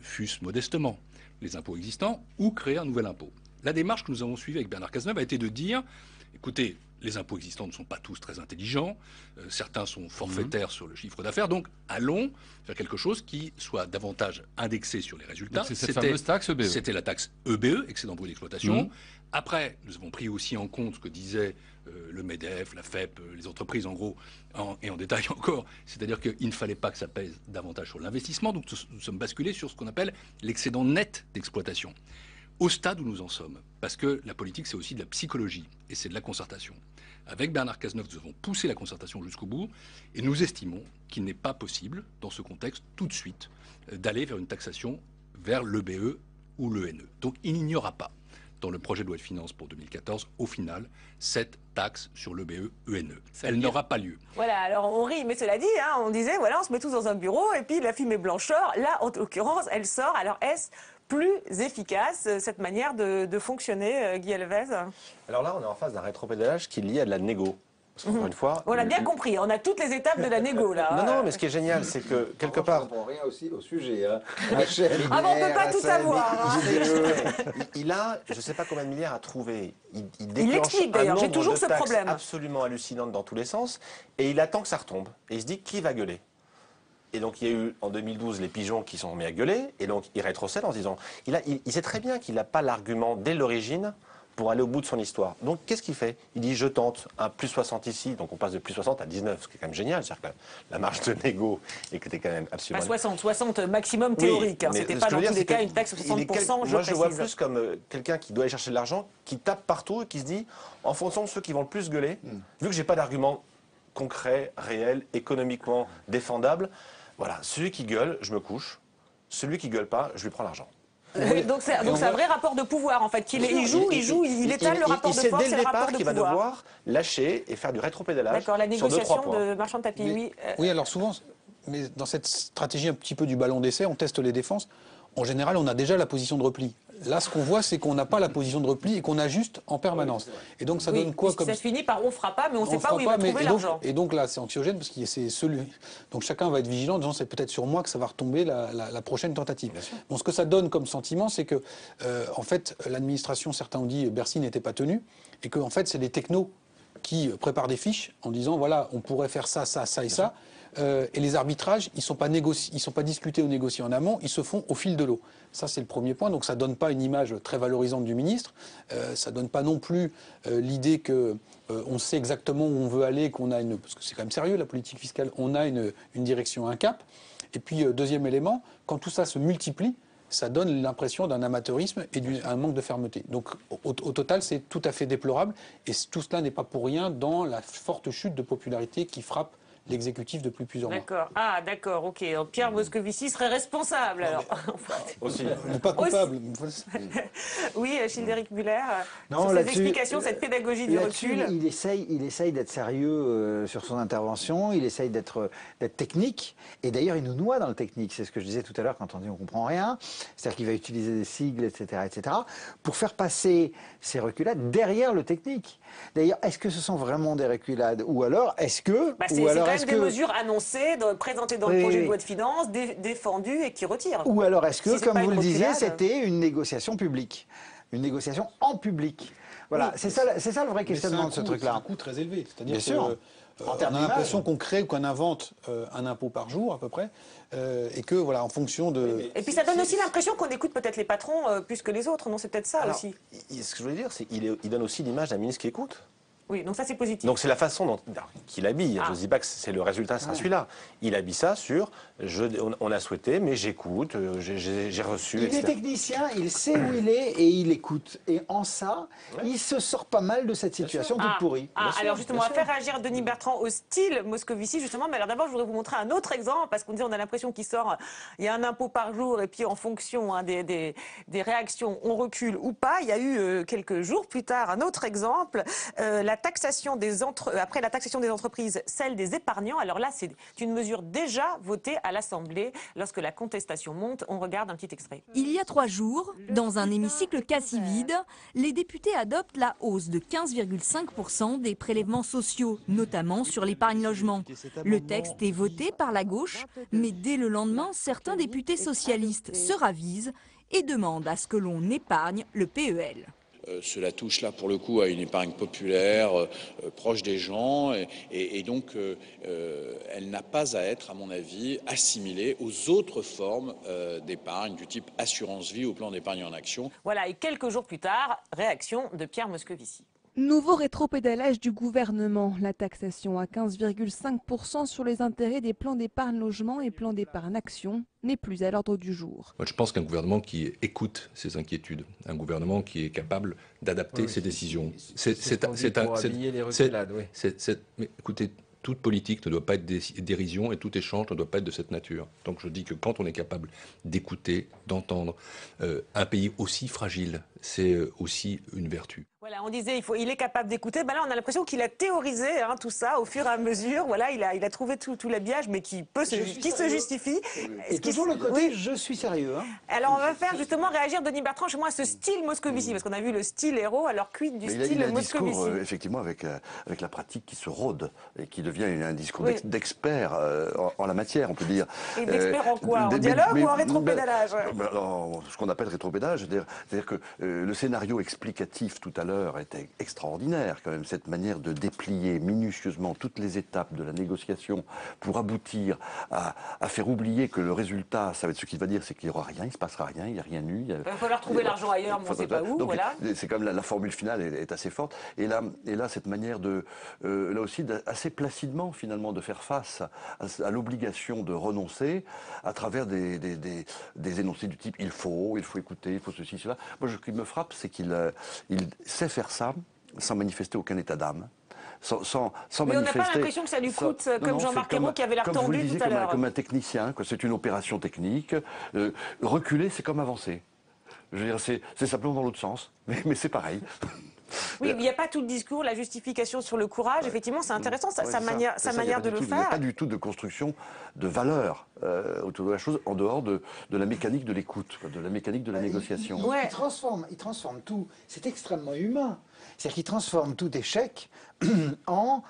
fût-ce modestement, les impôts existants ou créer un nouvel impôt. La démarche que nous avons suivie avec Bernard Cazeneuve a été de dire, écoutez, les impôts existants ne sont pas tous très intelligents, certains sont forfaitaires sur le chiffre d'affaires, donc allons faire quelque chose qui soit davantage indexé sur les résultats. C'est cette fameuse taxe EBE. C'était la taxe EBE, excédent brut d'exploitation. Après, nous avons pris aussi en compte ce que disaient le MEDEF, la FEP, les entreprises en gros, et en détail encore. C'est-à-dire qu'il ne fallait pas que ça pèse davantage sur l'investissement, donc nous sommes basculés sur ce qu'on appelle l'excédent net d'exploitation. Au stade où nous en sommes, parce que la politique c'est aussi de la psychologie et c'est de la concertation. Avec Bernard Cazeneuve, nous avons poussé la concertation jusqu'au bout et nous estimons qu'il n'est pas possible, dans ce contexte, tout de suite, d'aller vers une taxation vers l'EBE ou l'ENE. Donc il n'y aura pas, dans le projet de loi de finances pour 2014, au final, cette taxe sur l'EBE-ENE. Elle n'aura pas lieu. Voilà, alors on rit, mais cela dit, on disait, voilà, on se met tous dans un bureau et puis la fumée blanche sort. Là, en l'occurrence, elle sort. Alors est-ce plus efficace, cette manière de fonctionner, Guy Elvez? Alors là, on est en face d'un rétropédalage qui est lié à de la négo. Parce qu'encore une fois, on a bien compris, on a toutes les étapes de la négo là. Non, mais ce qui est génial, c'est que quelque part. On ne comprend rien aussi au sujet. Hein. On ne peut pas tout savoir. Il a, je ne sais pas combien de milliards à trouver. Il l'explique d'ailleurs, j'ai toujours ce problème. Absolument hallucinante dans tous les sens. Et il attend que ça retombe. Et il se dit qui va gueuler. Et donc il y a eu en 2012 les pigeons qui sont mis à gueuler. Et donc il rétrocède en se disant il sait très bien qu'il n'a pas l'argument dès l'origine pour aller au bout de son histoire. Donc qu'est-ce qu'il fait? Il dit je tente un plus 60 ici, donc on passe de plus 60 à 19, ce qui est quand même génial, c'est-à-dire que la marge de négo était quand même absolument... 60 maximum théorique, oui, c'était pas dans tous les cas une taxe de 60%, Moi je le vois plus comme quelqu'un qui doit aller chercher de l'argent, qui tape partout et qui se dit, en fonction de ceux qui vont le plus gueuler, vu que j'ai pas d'argument concret, réel, économiquement défendable, voilà, celui qui gueule, je me couche, celui qui gueule pas, je lui prends l'argent. Oui, donc c'est un vrai rapport de pouvoir en fait. Il joue, il étale le rapport de force et le rapport de pouvoir. Il va devoir lâcher et faire du rétropédalage. D'accord, la négociation de marchand de tapis, oui. Oui, alors souvent, mais dans cette stratégie un petit peu du ballon d'essai, on teste les défenses. en général, on a déjà la position de repli. Là, ce qu'on voit, c'est qu'on n'a pas la position de repli et qu'on ajuste en permanence. Et donc, ça donne quoi comme... Ça finit par on fera pas, mais on ne sait pas où il va trouver l'argent. Et donc là, c'est anxiogène parce que c'est celui. Donc chacun va être vigilant en disant c'est peut-être sur moi que ça va retomber la prochaine tentative. Bon, ce que ça donne comme sentiment, c'est que en fait, l'administration, certains ont dit Bercy n'était pas tenu, et que en fait, c'est des technos qui préparent des fiches en disant voilà, on pourrait faire ça, ça, ça et ça. Et les arbitrages, ils sont pas discutés ou négociés en amont, ils se font au fil de l'eau. Ça, c'est le premier point. Donc, ça donne pas une image très valorisante du ministre. Ça donne pas non plus l'idée que on sait exactement où on veut aller, qu'on a parce que c'est quand même sérieux la politique fiscale. On a une direction, un cap. Et puis, deuxième élément, quand tout ça se multiplie, ça donne l'impression d'un amateurisme et d'un manque de fermeté. Donc, au total, c'est tout à fait déplorable. Et tout cela n'est pas pour rien dans la forte chute de popularité qui frappe l'exécutif depuis plusieurs mois. D'accord. Ah, d'accord, ok. Alors, Pierre Moscovici serait responsable, alors. Aussi. Il n'est pas coupable. Oui, Childéric Muller, sur ces explications, cette pédagogie du recul. Il essaye d'être sérieux sur son intervention, il essaye d'être technique, et d'ailleurs, il nous noie dans le technique. C'est ce que je disais tout à l'heure quand on dit on ne comprend rien. C'est-à-dire qu'il va utiliser des sigles, etc., pour faire passer ces reculades derrière le technique. D'ailleurs, est-ce que ce sont vraiment des reculades? Ou alors, est-ce que... C'est quand même des mesures annoncées, présentées dans le projet de loi de finances, défendues et qui retirent. Ou alors est-ce que, comme vous le disiez, c'était une négociation publique, une négociation en public? Voilà, c'est ça le vrai questionnement de ce truc-là. C'est un coût très élevé. C'est-à-dire on a l'impression qu'on crée ou qu'on invente un impôt par jour à peu près, et que voilà, en fonction de... Et puis ça donne aussi l'impression qu'on écoute peut-être les patrons plus que les autres, non? C'est peut-être ça aussi. Ce que je veux dire, c'est qu'il donne aussi l'image d'un ministre qui écoute. Oui, donc ça c'est positif. Donc c'est la façon qu'il habille. Je ne dis pas que c'est le résultat sera celui-là. Il habille ça sur on a souhaité, mais j'écoute, j'ai reçu. Il est technicien, il sait où il est et il écoute. Et en ça, il se sort pas mal de cette situation toute pourrie. Alors justement, on va faire réagir Denis Bertrand au style Moscovici, justement. Mais alors d'abord, je voudrais vous montrer un autre exemple, parce qu'on dit on a l'impression qu'il sort, il y a un impôt par jour, et puis en fonction des réactions, on recule ou pas. Il y a eu quelques jours plus tard un autre exemple, après la taxation des entreprises, celle des épargnants. Alors là, c'est une mesure déjà votée à l'Assemblée. Lorsque la contestation monte, on regarde un petit extrait. Il y a 3 jours, dans un hémicycle quasi vide, les députés adoptent la hausse de 15,5% des prélèvements sociaux, notamment sur l'épargne logement. Le texte est voté par la gauche, mais dès le lendemain, certains députés socialistes se ravisent et demandent à ce que l'on épargne le PEL. Cela touche là pour le coup à une épargne populaire proche des gens et donc elle n'a pas à être, à mon avis, assimilée aux autres formes d'épargne du type assurance vie ou plan d'épargne en action. Voilà, et quelques jours plus tard, réaction de Pierre Moscovici. Nouveau rétropédalage du gouvernement. La taxation à 15,5% sur les intérêts des plans d'épargne logement et plans d'épargne action n'est plus à l'ordre du jour. Moi, je pense qu'un gouvernement qui écoute ces inquiétudes, un gouvernement qui est capable d'adapter ses décisions. Écoutez, toute politique ne doit pas être dérision et tout échange ne doit pas être de cette nature. Donc je dis que quand on est capable d'écouter, d'entendre un pays aussi fragile, c'est aussi une vertu. Voilà, on disait il est capable d'écouter. Ben là, on a l'impression qu'il a théorisé tout ça au fur et à mesure. Voilà, il a trouvé tout l'habillage, mais qui se justifie. Et toujours le côté je suis sérieux. Alors on va faire justement réagir Denis Bertrand chez moi à ce style Moscovici, parce qu'on a vu le style héros, alors quid du style il a un Moscovici discours, effectivement, avec la pratique qui se rôde et qui devient un discours d'expert en la matière, on peut dire. Et d'expert en quoi? En dialogue ou en rétropédalage? Ce qu'on appelle rétropédalage, c'est-à-dire que le scénario explicatif tout à l'heure était extraordinaire, quand même, cette manière de déplier minutieusement toutes les étapes de la négociation pour aboutir à faire oublier que le résultat, ça va être ce qu'il va dire, c'est qu'il n'y aura rien, il ne se passera rien, il n'y a rien eu. Il va falloir trouver l'argent ailleurs, mais on ne sait pas où. Donc, voilà. C'est quand même la formule finale est assez forte. Et là, cette manière de, là aussi, assez placidement, finalement, de faire face à l'obligation de renoncer à travers des énoncés du type il faut écouter, il faut ceci, cela. Moi, ce qui me frappe, c'est qu'il sait faire ça sans manifester aucun état d'âme. Mais on n'a pas l'impression que ça lui coûte, comme Jean-Marc Ayrault qui avait l'air tendu tout à l'heure. Comme un technicien, c'est une opération technique. Reculer, c'est comme avancer. Je veux dire, c'est simplement dans l'autre sens, mais c'est pareil. Oui, il n'y a pas tout le discours, la justification sur le courage. Effectivement, c'est intéressant, sa manière de le faire. Il n'y a pas du tout de construction de valeur autour de la chose, en dehors de la mécanique de l'écoute, de la mécanique de la négociation. Il transforme tout. C'est extrêmement humain. C'est-à-dire qu'il transforme tout échec en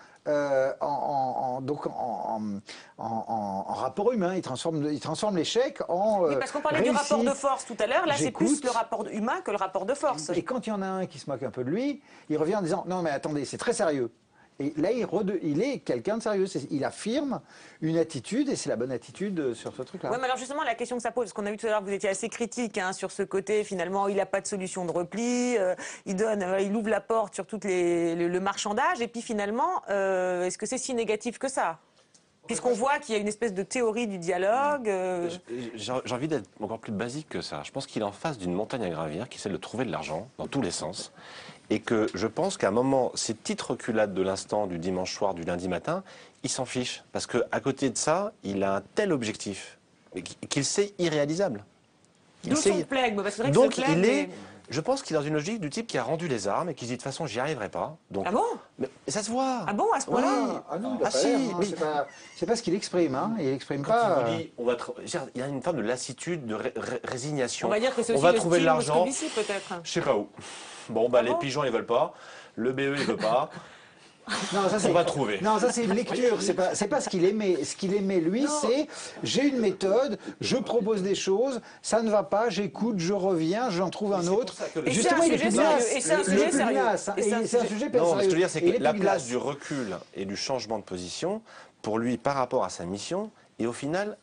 rapport humain. Il transforme l'échec en oui, parce qu'on parlait réussite. du rapport de force tout à l'heure. Là, c'est plus le rapport humain que le rapport de force. Et quand il y en a un qui se moque un peu de lui, il revient en disant « Non, mais attendez, c'est très sérieux ». Et là, il est quelqu'un de sérieux. Il affirme une attitude, et c'est la bonne attitude sur ce truc-là. Oui, mais alors justement, la question que ça pose, parce qu'on a vu tout à l'heure que vous étiez assez critique sur ce côté, finalement, il n'a pas de solution de repli, il ouvre la porte sur tout le marchandage, et puis finalement, est-ce que c'est si négatif que ça ? Puisqu'on voit qu'il y a une espèce de théorie du dialogue. J'ai envie d'être encore plus basique que ça. Je pense qu'il est en face d'une montagne à gravir, qui essaie de trouver de l'argent dans tous les sens. Et que je pense qu'à un moment, ces petites reculades de l'instant, du dimanche soir, du lundi matin, il s'en fiche. Parce qu'à côté de ça, il a un tel objectif qu'il sait irréalisable. D'où son flegme. Donc je pense qu'il est dans une logique du type qui a rendu les armes et qui se dit de toute façon j'y arriverai pas. Donc, ah bon? Mais ça se voit. Ah bon, à ce point-là? Ah non, c'est pas ce qu'il exprime. Il exprime pas. Il dit, il y a une forme de lassitude, de résignation. On va dire que c'est aussi va trouver de l'argent. peut-être. Je sais pas où. Bon, les pigeons ils veulent pas, le BE il veut pas. Non, ça, on va trouver. Non, ça c'est une lecture, c'est pas ce qu'il aimait. Ce qu'il aimait, lui, c'est j'ai une méthode, je propose des choses, ça ne va pas, j'écoute, je reviens, j'en trouve un autre. Justement, il est pugnace. Et c'est un sujet sérieux. C'est un sujet sérieux. Non, ce que je veux dire, c'est que la place du recul et du changement de position, pour lui, par rapport à sa mission, et au final,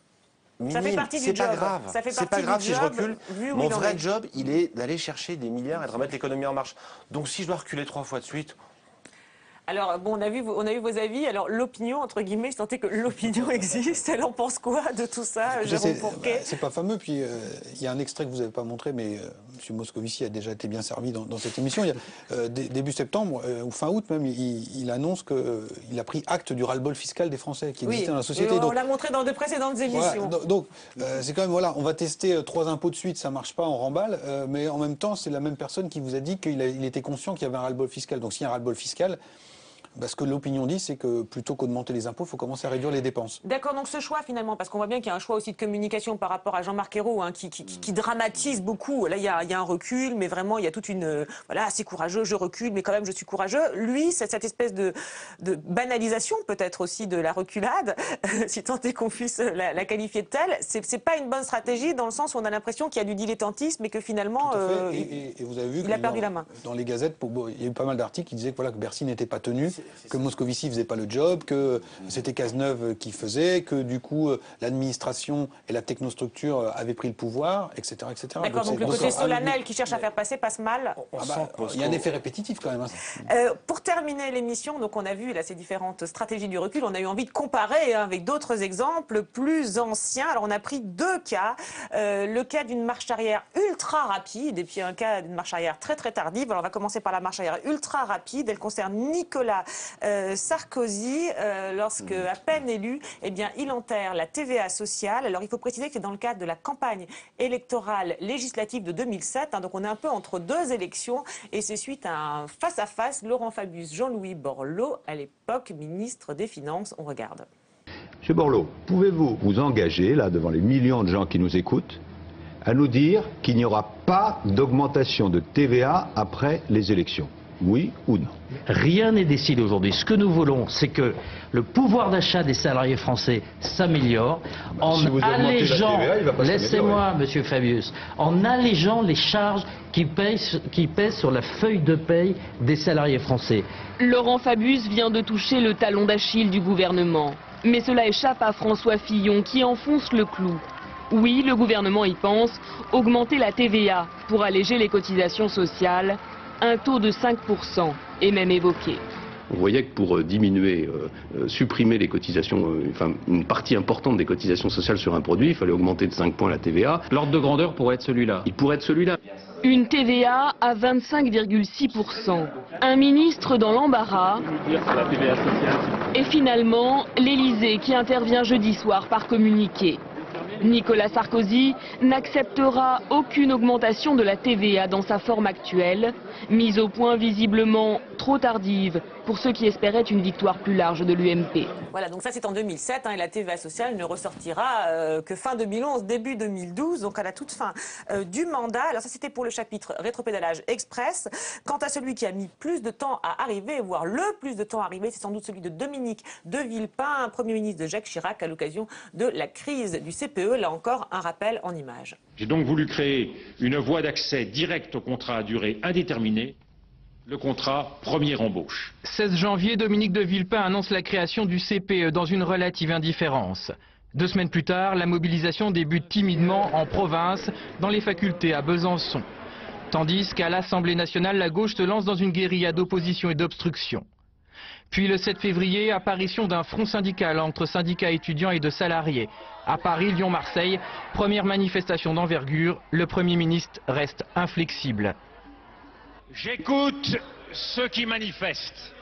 ça fait partie du job. C'est pas grave. C'est pas grave si je recule. Mon vrai job, il est d'aller chercher des milliards et de remettre l'économie en marche. Donc si je dois reculer 3 fois de suite. Alors, bon, on a vu vos avis. Alors, l'opinion, entre guillemets, je sentais que l'opinion existe. Elle en pense quoi de tout ça, Jérôme Fourquet? C'est pas fameux. Puis, il y a un extrait que vous n'avez pas montré, mais M. Moscovici a déjà été bien servi dans cette émission. Il y a, début septembre, ou fin août même, il annonce qu'il a pris acte du ras-le-bol fiscal des Français qui existait dans la société. On l'a montré dans de précédentes émissions. Voilà, donc, c'est quand même, voilà, on va tester 3 impôts de suite, ça marche pas, on remballe. Mais en même temps, c'est la même personne qui vous a dit qu'il était conscient qu'il y avait un ras-le-bol fiscal. Donc, s'il y a un ras-le-bol fiscal, ce que l'opinion dit, c'est que plutôt qu'augmenter les impôts, il faut commencer à réduire les dépenses. D'accord, donc ce choix finalement, parce qu'on voit bien qu'il y a un choix aussi de communication par rapport à Jean-Marc Ayrault, qui dramatise beaucoup. Là, il y a un recul, mais vraiment, il y a toute une... voilà, assez courageux, je recule, mais quand même, je suis courageux. Lui, c'est cette espèce de banalisation, peut-être aussi, de la reculade, si tant est qu'on puisse la qualifier de telle. C'est pas une bonne stratégie, dans le sens où on a l'impression qu'il y a du dilettantisme, et que finalement, et vous avez vu il a perdu la main. Dans les gazettes, il y a eu pas mal d'articles qui disaient que Bercy n'était pas tenu, que Moscovici ne faisait pas le job, que c'était Cazeneuve qui faisait, que du coup l'administration et la technostructure avaient pris le pouvoir, etc. etc. D'accord, donc le côté solennel qui cherche à faire passer passe mal. Il y a un effet répétitif quand même. Pour terminer l'émission, donc on a vu là ces différentes stratégies du recul, on a eu envie de comparer avec d'autres exemples plus anciens. Alors on a pris 2 cas, le cas d'une marche arrière ultra rapide et puis un cas d'une marche arrière très très tardive. Alors on va commencer par la marche arrière ultra rapide, elle concerne Nicolas Sarkozy, lorsque à peine élu, eh bien, il enterre la TVA sociale. Alors il faut préciser que c'est dans le cadre de la campagne électorale législative de 2007, donc on est un peu entre 2 élections, et c'est suite à un face-à-face, Laurent Fabius, Jean-Louis Borloo, à l'époque ministre des Finances. On regarde. Monsieur Borloo, pouvez-vous vous engager, là, devant les millions de gens qui nous écoutent, à nous dire qu'il n'y aura pas d'augmentation de TVA après les élections? Oui ou non? Rien n'est décidé aujourd'hui. Ce que nous voulons, c'est que le pouvoir d'achat des salariés français s'améliore en allégeant, laissez-moi, monsieur Fabius, en allégeant les charges qui pèsent sur la feuille de paye des salariés français. Laurent Fabius vient de toucher le talon d'Achille du gouvernement. Mais cela échappe à François Fillon qui enfonce le clou. Oui, le gouvernement y pense, augmenter la TVA pour alléger les cotisations sociales. Un taux de 5% est même évoqué. On voyait que pour diminuer, supprimer les cotisations, une partie importante des cotisations sociales sur un produit, il fallait augmenter de 5 points la TVA. L'ordre de grandeur pourrait être celui-là. Il pourrait être celui-là. Une TVA à 25,6%. Un ministre dans l'embarras. Et finalement, l'Élysée qui intervient jeudi soir par communiqué. Nicolas Sarkozy n'acceptera aucune augmentation de la TVA dans sa forme actuelle, mise au point visiblement trop tardive pour ceux qui espéraient une victoire plus large de l'UMP. Voilà, donc ça c'est en 2007 et la TVA sociale ne ressortira que fin 2011, début 2012, donc à la toute fin du mandat. Alors ça c'était pour le chapitre rétropédalage express. Quant à celui qui a mis plus de temps à arriver, voire le plus de temps à arriver, c'est sans doute celui de Dominique de Villepin, Premier ministre de Jacques Chirac à l'occasion de la crise du CPE. Là encore, un rappel en images. J'ai donc voulu créer une voie d'accès direct au contrat à durée indéterminée, le contrat première embauche. 16 janvier, Dominique de Villepin annonce la création du CPE dans une relative indifférence. 2 semaines plus tard, la mobilisation débute timidement en province, dans les facultés à Besançon. Tandis qu'à l'Assemblée nationale, la gauche se lance dans une guérilla d'opposition et d'obstruction. Puis le 7 février, apparition d'un front syndical entre syndicats étudiants et de salariés. À Paris, Lyon, Marseille, première manifestation d'envergure, le Premier ministre reste inflexible. J'écoute ceux qui manifestent,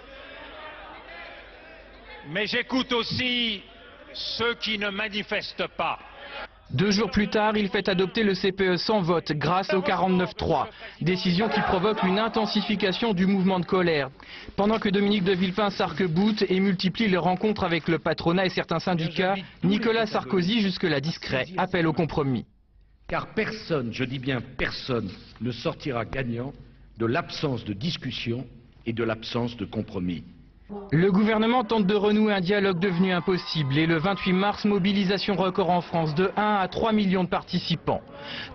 mais j'écoute aussi ceux qui ne manifestent pas. 2 jours plus tard, il fait adopter le CPE sans vote grâce au 49-3. Décision qui provoque une intensification du mouvement de colère. Pendant que Dominique de Villepin s'arc-boute et multiplie les rencontres avec le patronat et certains syndicats, Nicolas Sarkozy, jusque-là discret, appelle au compromis. Car personne, je dis bien personne, ne sortira gagnant de l'absence de discussion et de l'absence de compromis. Le gouvernement tente de renouer un dialogue devenu impossible et le 28 mars, mobilisation record en France de 1 à 3 millions de participants.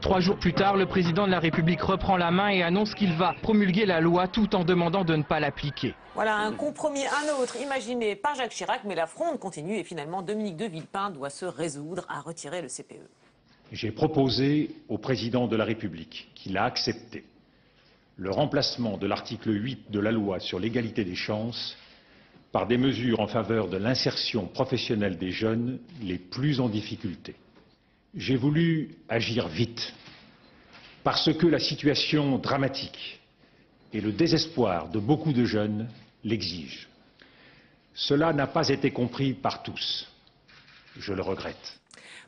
3 jours plus tard, le président de la République reprend la main et annonce qu'il va promulguer la loi tout en demandant de ne pas l'appliquer. Voilà un compromis, un autre imaginé par Jacques Chirac, mais la fronde continue et finalement Dominique de Villepin doit se résoudre à retirer le CPE. J'ai proposé au président de la République, qui l'a accepté, le remplacement de l'article 8 de la loi sur l'égalité des chances par des mesures en faveur de l'insertion professionnelle des jeunes les plus en difficulté. J'ai voulu agir vite, parce que la situation dramatique et le désespoir de beaucoup de jeunes l'exigent. Cela n'a pas été compris par tous. Je le regrette.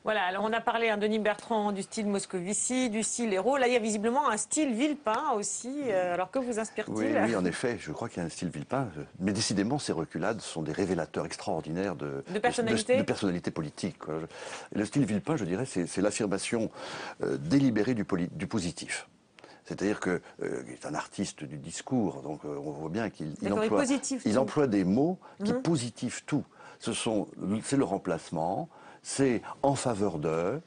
Voilà, alors on a parlé, Denis Bertrand, du style Moscovici, du style Hérault. Là, il y a visiblement un style Villepin aussi. Alors que vous inspire-t-il? Oui, en effet, je crois qu'il y a un style Villepin. Mais décidément, ces reculades sont des révélateurs extraordinaires de personnalité politique. Et le style Villepin, je dirais, c'est l'affirmation délibérée du positif. C'est-à-dire qu'il est un artiste du discours, donc on voit bien qu'il emploie des mots qui positivent tout. C'est le remplacement, c'est en faveur d'eux.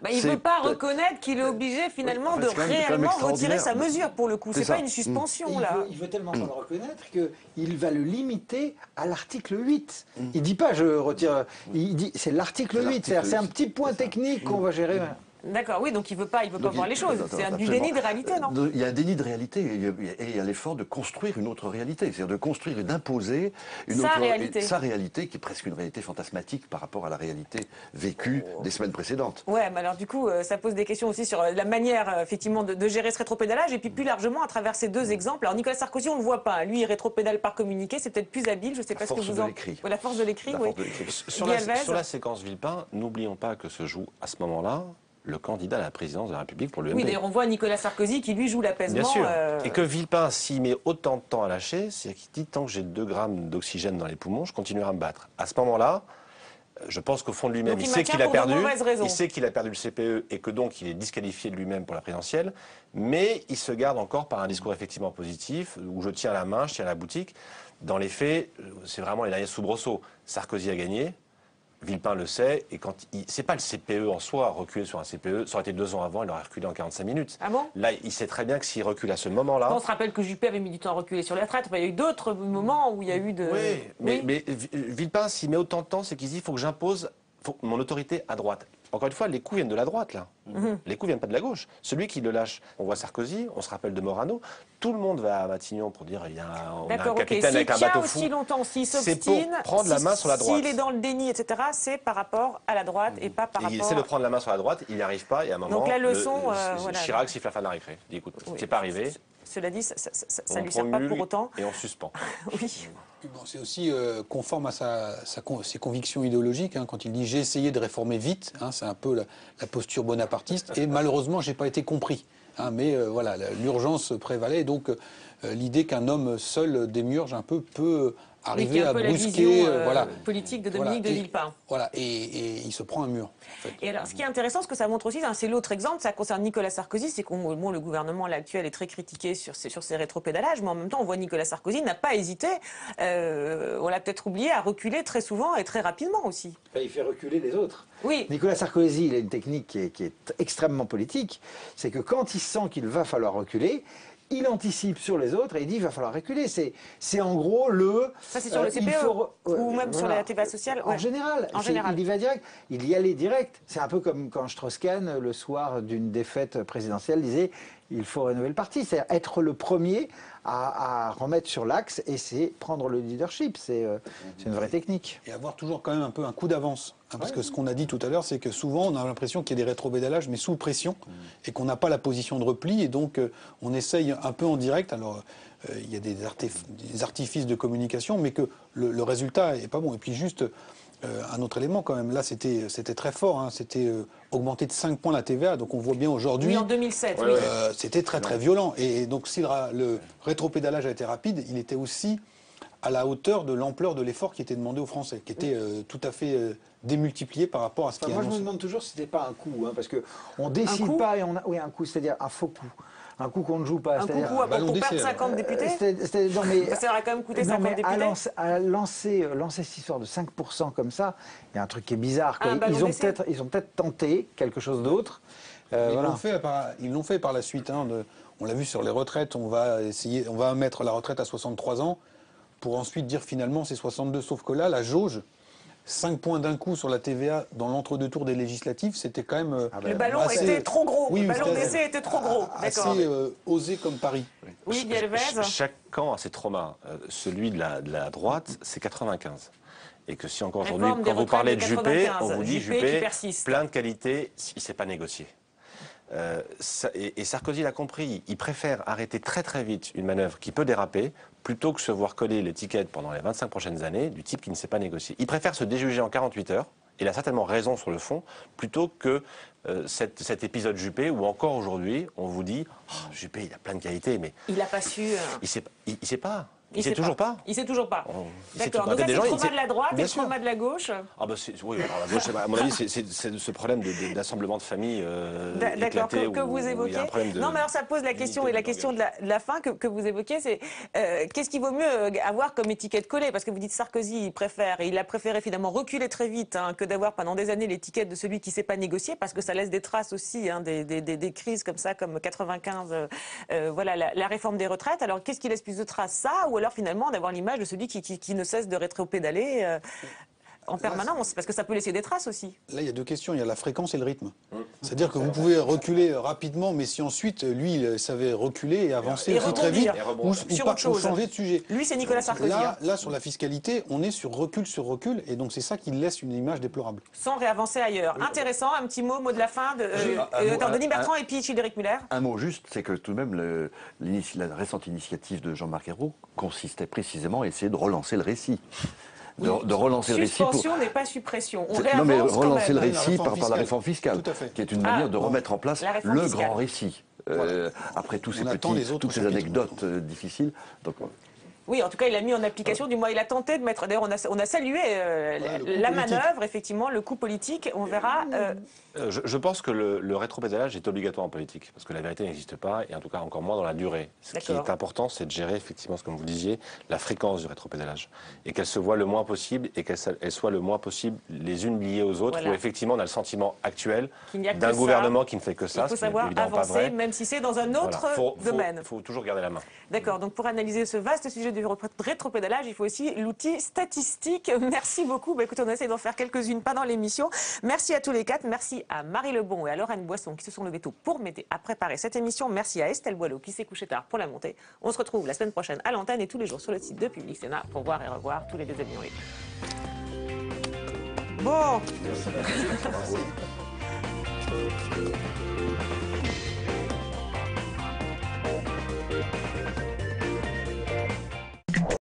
Il ne veut pas reconnaître qu'il est obligé finalement de réellement retirer sa mesure pour le coup. C'est pas une suspension là. Il veut tellement pas le reconnaître qu'il va le limiter à l'article 8. Il ne dit pas je retire, il dit c'est l'article 8. C'est un petit point technique qu'on va gérer. D'accord, oui, donc il veut pas voir les choses. C'est du déni de réalité, non? Il y a un déni de réalité et il y a l'effort de construire une autre réalité, c'est-à-dire de construire et d'imposer sa réalité, qui est presque une réalité fantasmatique par rapport à la réalité vécue des semaines précédentes. Ouais, mais alors du coup, ça pose des questions aussi sur la manière, effectivement, de gérer ce rétropédalage et puis plus largement à travers ces deux exemples. Alors Nicolas Sarkozy, on le voit pas. Lui, il rétropédale par communiqué, c'est peut-être plus habile. Je sais pas ce que vous en... La force de l'écrit, oui. Sur la séquence Villepin, n'oublions pas que se joue à ce moment-là le candidat à la présidence de la République pour l'UMP. Oui, d'ailleurs, on voit Nicolas Sarkozy qui, lui, joue l'apaisement. Bien sûr. Et que Villepin, s'il met autant de temps à lâcher, c'est qu'il dit, tant que j'ai 2 grammes d'oxygène dans les poumons, je continuerai à me battre. À ce moment-là, je pense qu'au fond de lui-même, il sait qu'il a perdu. Il sait qu'il a perdu le CPE et que donc il est disqualifié de lui-même pour la présidentielle. Mais il se garde encore par un discours effectivement positif, où je tiens la main, je tiens la boutique. Dans les faits, c'est vraiment les derniers soubresauts. Sarkozy a gagné. Villepin le sait, et quand c'est pas le CPE en soi, reculer sur un CPE, ça aurait été 2 ans avant, il aurait reculé en 45 minutes. Ah bon? Là, il sait très bien que s'il recule à ce moment-là... On se rappelle que Juppé avait mis du temps à reculer sur la retraite, il y a eu d'autres moments où il y a eu de... Oui, mais Villepin, s'il met autant de temps, c'est qu'il dit, il faut que j'impose mon autorité à droite. Encore une fois, les coups viennent de la droite, là. Les coups viennent pas de la gauche. Celui qui le lâche, on voit Sarkozy, on se rappelle de Morano, tout le monde va à Matignon pour dire, il y a un capitaine avec un bateau fou. Aussi longtemps, s'il s'obstine, pour prendre la main sur la droite. S'il est dans le déni, etc., c'est par rapport à la droite et pas par rapport... Il essaie de prendre la main sur la droite, il n'y arrive pas, et à un moment, donc la leçon, Chirac siffle la fin de la récré. Il dit, écoute, c'est pas arrivé. Cela dit, ça ne lui sert pas pour autant. Et on suspend. Oui. Bon, c'est aussi conforme à ses convictions idéologiques. Hein, quand il dit « j'ai essayé de réformer vite hein, », c'est un peu la posture bonapartiste. Et malheureusement, je n'ai pas été compris. Hein, mais voilà, l'urgence prévalait. Et donc, l'idée qu'un homme seul démiurge un peu peut arriver à brusquer la politique de Dominique de Villepin. Voilà, et il se prend un mur. En fait. Et alors, ce qui est intéressant, ce que ça montre aussi, c'est l'autre exemple, ça concerne Nicolas Sarkozy, c'est que bon, le gouvernement actuel est très critiqué sur ses rétropédalages, mais en même temps, on voit Nicolas Sarkozy n'a pas hésité, on l'a peut-être oublié, à reculer très souvent et très rapidement aussi. Il fait reculer les autres. Oui. Nicolas Sarkozy, il a une technique qui est extrêmement politique, c'est que quand il sent qu'il va falloir reculer, il anticipe sur les autres et il dit il va falloir reculer. C'est en gros le... Ça c'est sur le CPE ou même sur la TVA sociale En général. Il y va direct. Il y allait direct. C'est un peu comme quand Strauss-Kahn, le soir d'une défaite présidentielle, disait il faut rénover le parti. C'est être le premier à remettre sur l'axe et c'est prendre le leadership. C'est une vraie technique. Et avoir toujours quand même un peu un coup d'avance. Hein, parce que ce qu'on a dit tout à l'heure, c'est que souvent on a l'impression qu'il y a des rétropédalages, mais sous pression, et qu'on n'a pas la position de repli, et donc on essaye un peu en direct. Alors il y a des artifices de communication, mais que le résultat n'est pas bon. Et puis juste un autre élément quand même, là c'était très fort, hein, c'était augmenter de 5 points la TVA, donc on voit bien aujourd'hui... Oui, en 2007, oui. C'était très violent. Et donc si le rétropédalage a été rapide, il était aussi à la hauteur de l'ampleur de l'effort qui était demandé aux Français, qui était tout à fait démultiplié par rapport à ce qui est Moi, annoncé. je me demande toujours si c'était pas un coup, hein, parce qu'on décide pas et on a... Oui, un coup, c'est-à-dire un faux coup. Un coup qu'on ne joue pas. Un coup pour perdre 50 députés ça aurait quand même coûté 50 députés. À lancer cette histoire de 5% comme ça, il y a un truc qui est bizarre. Quoi. Ils ont peut-être tenté quelque chose d'autre. Ils l'ont fait par la suite. Hein, on l'a vu sur les retraites, on va mettre la retraite à 63 ans pour ensuite dire finalement c'est 62. Sauf que là, la jauge, 5 points d'un coup sur la TVA dans l'entre-deux tours des législatives, c'était quand même... le ballon était trop gros, le ballon d'essai était trop gros. Assez osé comme pari. Oui, Galvez. Chaque camp a ses traumas. Celui de la droite, c'est 95. Et que si encore aujourd'hui, quand vous parlez de Juppé, on vous dit Juppé, plein de qualités, il ne sait pas négocier. Et Sarkozy l'a compris, il préfère arrêter très vite une manœuvre qui peut déraper plutôt que se voir coller l'étiquette pendant les 25 prochaines années du type qui ne sait pas négocier. Il préfère se déjuger en 48 heures, et il a certainement raison sur le fond, plutôt que cet épisode Juppé où encore aujourd'hui on vous dit oh, Juppé il a plein de qualités mais... Il n'a pas su... Il sait pas. Il sait toujours pas. Il sait toujours pas. D'accord. Donc ça, c'est le trauma de la droite et le trauma de la gauche. Ah bah oui, alors la gauche, à mon avis, c'est ce problème d'assemblement de famille éclaté. Que vous évoquez. Non, mais alors ça pose la question, et la question de la fin que vous évoquez, c'est qu'est-ce qu'il vaut mieux avoir comme étiquette collée? Parce que vous dites Sarkozy, il a préféré finalement reculer très vite que d'avoir pendant des années l'étiquette de celui qui ne sait pas négocier, parce que ça laisse des traces aussi, des crises comme ça, comme 95, voilà, la réforme des retraites. Alors qu'est-ce qui laisse plus de traces, ça, ou alors finalement d'avoir l'image de celui qui ne cesse de rétropédaler en permanence, parce que ça peut laisser des traces aussi. Là, il y a deux questions, il y a la fréquence et le rythme. C'est-à-dire que vous pouvez reculer rapidement, mais si ensuite, lui, il savait reculer et avancer aussi très vite, ou changer de sujet. Lui, c'est Nicolas Sarkozy. Là, sur la fiscalité, on est sur recul, et donc c'est ça qui laisse une image déplorable. Sans réavancer ailleurs. Intéressant, un petit mot de la fin de Denis Bertrand et puis Frédéric Muller. Un mot juste, c'est que tout de même, la récente initiative de Jean-Marc Ayrault consistait précisément à essayer de relancer le récit. De relancer le récit. Suspension n'est pas suppression. On non, mais relancer le récit par la réforme fiscale, qui est une manière de remettre en place le grand récit. Après toutes ces anecdotes difficiles. Donc, oui, en tout cas, il a mis en application, du moins il a tenté de mettre... D'ailleurs, on a salué la manœuvre, effectivement, le coup politique. On verra... Je pense que le rétropédalage est obligatoire en politique, parce que la vérité n'existe pas, et en tout cas encore moins dans la durée. Ce qui est important, c'est de gérer, effectivement, comme vous disiez, la fréquence du rétropédalage. Et qu'elle se voit le moins possible, et qu'elle soit le moins possible les unes liées aux autres, où effectivement on a le sentiment actuel d'un gouvernement qui ne fait que ça. Il faut savoir avancer, même si c'est dans un autre domaine. Il faut toujours garder la main. D'accord, donc pour analyser ce vaste sujet du rétropédalage, il faut aussi l'outil statistique. Merci beaucoup. Écoutez, on essaie d'en faire quelques-unes, pas dans l'émission. Merci à tous les quatre. Merci à Marie Lebon et à Lorraine Boisson qui se sont levés tôt pour m'aider à préparer cette émission. Merci à Estelle Boileau qui s'est couchée tard pour la monter. On se retrouve la semaine prochaine à l'antenne et tous les jours sur le site de Public Sénat pour voir et revoir tous les deux émissions. Bon. Merci.